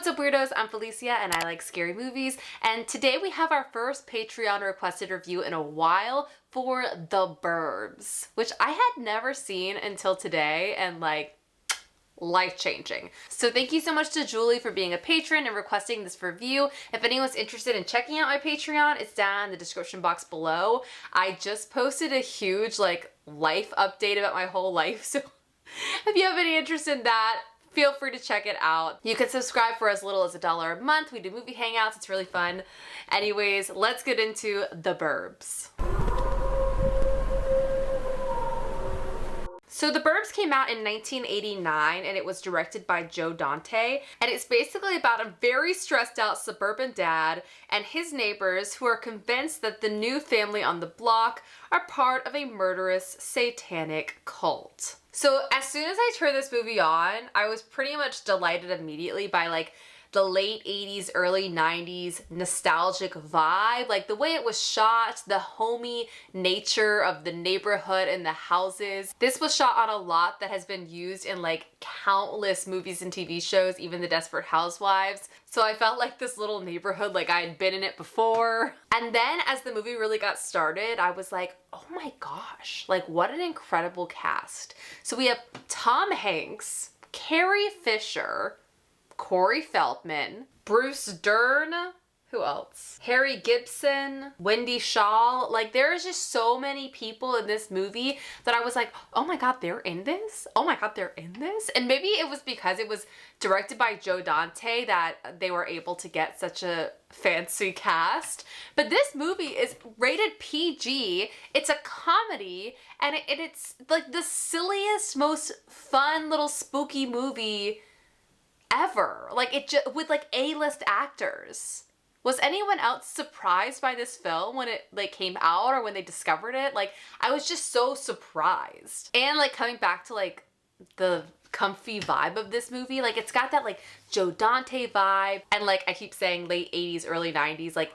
What's up, weirdos? I'm Felicia and I like scary movies, and today we have our first Patreon requested review in a while for The Burbs, which I had never seen until today, and like, life-changing. So thank you so much to Julie for being a patron and requesting this review. If anyone's interested in checking out my Patreon, it's down in the description box below. I just posted a huge like life update about my whole life, so if you have any interest in that, feel free to check it out. You can subscribe for as little as $1 a month. We do movie hangouts, it's really fun. Anyways, let's get into The Burbs. So The Burbs came out in 1989 and it was directed by Joe Dante, and it's basically about a very stressed out suburban dad and his neighbors who are convinced that the new family on the block are part of a murderous satanic cult. So as soon as I turned this movie on, I was pretty much delighted immediately by like the late 80s, early 90s nostalgic vibe, like the way it was shot, the homey nature of the neighborhood and the houses. This was shot on a lot that has been used in like countless movies and TV shows, even The Desperate Housewives. So I felt like this little neighborhood, like I had been in it before. And then as the movie really got started, I was like, oh my gosh, like what an incredible cast. So we have Tom Hanks, Carrie Fisher, Corey Feldman, Bruce Dern, who else? Harry Gibson, Wendy Shaw. Like there's just so many people in this movie that I was like, oh my god, they're in this? Oh my god, they're in this? And maybe it was because it was directed by Joe Dante that they were able to get such a fancy cast. But this movie is rated PG. It's a comedy, and it's like the silliest, most fun little spooky movie ever. Like it just with like A-list actors. Was anyone else surprised by this film when it like came out or when they discovered it? Like I was just so surprised. And like coming back to like the comfy vibe of this movie, like it's got that like Joe Dante vibe, and like I keep saying late 80s, early 90s, like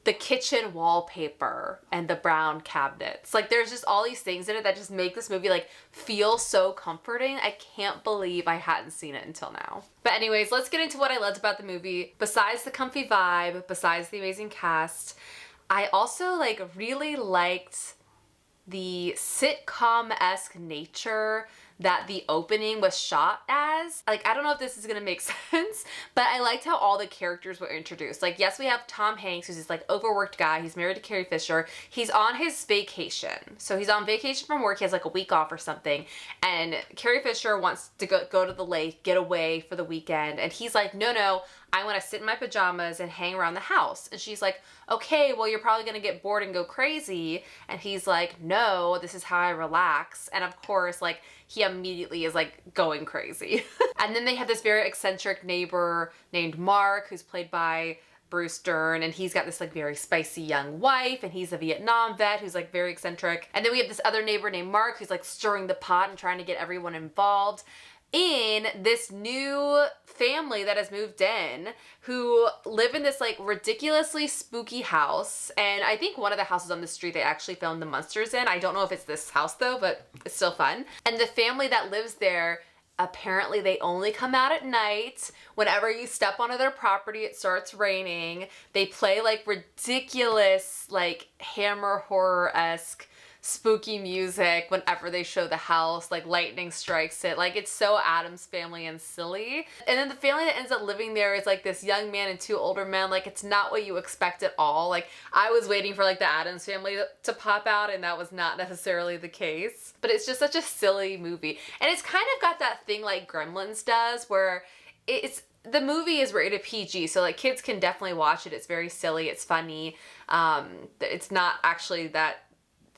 the kitchen wallpaper and the brown cabinets. Like there's just all these things in it that just make this movie like feel so comforting. I can't believe I hadn't seen it until now. But anyways, let's get into what I loved about the movie. Besides the comfy vibe, besides the amazing cast, I also like really liked the sitcom-esque nature that the opening was shot as. Like, I don't know if this is gonna make sense, but I liked how all the characters were introduced. Like, yes, we have Tom Hanks, who's this like overworked guy. He's married to Carrie Fisher. He's on his vacation. So he's on vacation from work. He has like a week off or something. And Carrie Fisher wants to go to the lake, get away for the weekend. And he's like, no, I want to sit in my pajamas and hang around the house. And she's like, okay, well, you're probably going to get bored and go crazy. And he's like, no, this is how I relax. And of course, like, he immediately is like going crazy. And then they have this very eccentric neighbor named Mark, who's played by Bruce Dern, and he's got this like very spicy young wife, and he's a Vietnam vet who's like very eccentric. And then we have this other neighbor named Mark who's like stirring the pot and trying to get everyone involved in this new family that has moved in, who live in this like ridiculously spooky house. And I think one of the houses on the street they actually filmed The Monsters in. I don't know if it's this house though, but it's still fun. And the family that lives there, apparently they only come out at night. Whenever you step onto their property, it starts raining. They play like ridiculous, like Hammer horror-esque spooky music whenever they show the house, like lightning strikes it. Like it's so Addams Family and silly. And then the family that ends up living there is like this young man and two older men. Like it's not what you expect at all. Like I was waiting for like the Addams Family to pop out, and that was not necessarily the case. But it's just such a silly movie. And it's kind of got that thing like Gremlins does, where the movie is rated PG, so like kids can definitely watch it. It's very silly, it's funny. It's not actually that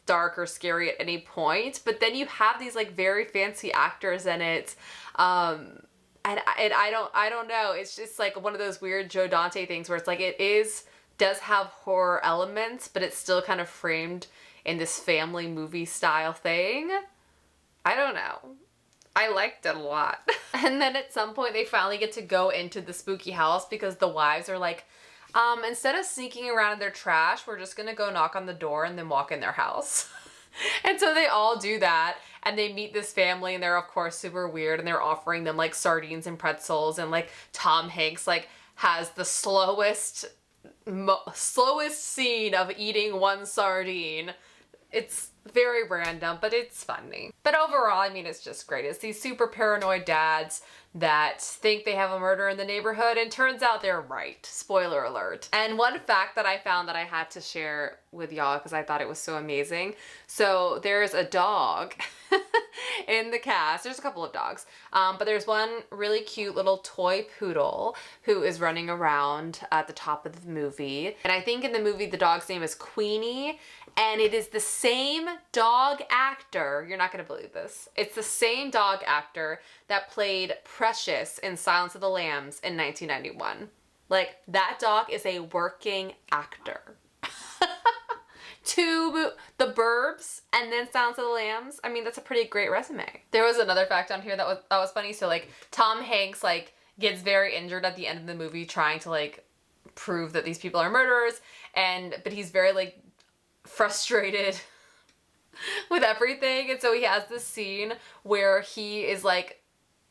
dark or scary at any point, but then you have these like very fancy actors in it, and I don't know, it's just like one of those weird Joe Dante things where it's like does have horror elements, but it's still kind of framed in this family movie style thing. I don't know, I liked it a lot. And then at some point they finally get to go into the spooky house because the wives are like, instead of sneaking around in their trash, we're just gonna go knock on the door and then walk in their house. And so they all do that, and they meet this family, and they're of course super weird, and they're offering them like sardines and pretzels, and like Tom Hanks like has the slowest scene of eating one sardine. It's very random, but it's funny. But overall, I mean, it's just great. It's these super paranoid dads that think they have a murder in the neighborhood, and turns out they're right. Spoiler alert. And one fact that I found that I had to share with y'all because I thought it was so amazing. So there's a dog in the cast. There's a couple of dogs, but there's one really cute little toy poodle who is running around at the top of the movie. And I think in the movie the dog's name is Queenie, and it is the same dog actor. You're not gonna believe this. It's the same dog actor that played Precious in Silence of the Lambs in 1991. Like, that dog is a working actor. To the Burbs and then Silence of the Lambs. I mean, that's a pretty great resume. There was another fact on here that was funny. So like Tom Hanks like gets very injured at the end of the movie trying to like prove that these people are murderers, but he's very like frustrated with everything, and so he has this scene where he is like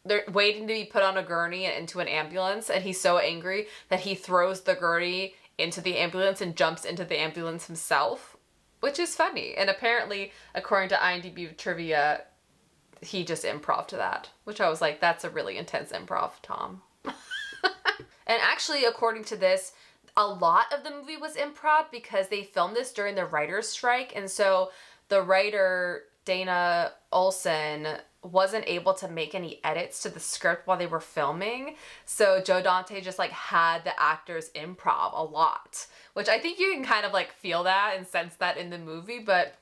they're waiting to be put on a gurney and into an ambulance, and he's so angry that he throws the gurney into the ambulance and jumps into the ambulance himself, which is funny. And apparently, according to IMDb trivia, he just improv to that, which I was like, that's a really intense improv, Tom. And actually, according to this, a lot of the movie was improv because they filmed this during the writer's strike, and so the writer, Dana Olson, wasn't able to make any edits to the script while they were filming. So Joe Dante just like had the actors improv a lot, which I think you can kind of like feel that and sense that in the movie, but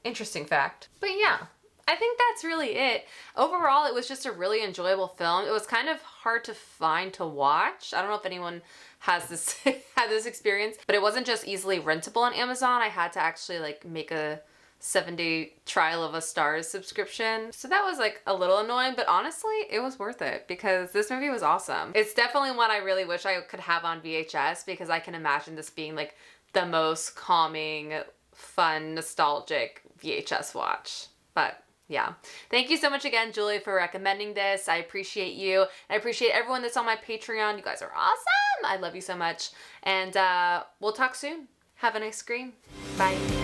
interesting fact. But yeah, I think that's really it. Overall, it was just a really enjoyable film. It was kind of hard to find to watch. I don't know if anyone has this had this experience, but it wasn't just easily rentable on Amazon. I had to actually like make a 7-day trial of a Starz subscription. So that was like a little annoying, but honestly, it was worth it because this movie was awesome. It's definitely one I really wish I could have on VHS because I can imagine this being like the most calming, fun, nostalgic VHS watch. But yeah. Thank you so much again, Julie, for recommending this. I appreciate you. I appreciate everyone that's on my Patreon. You guys are awesome. I love you so much. And we'll talk soon. Have a nice scream. Bye.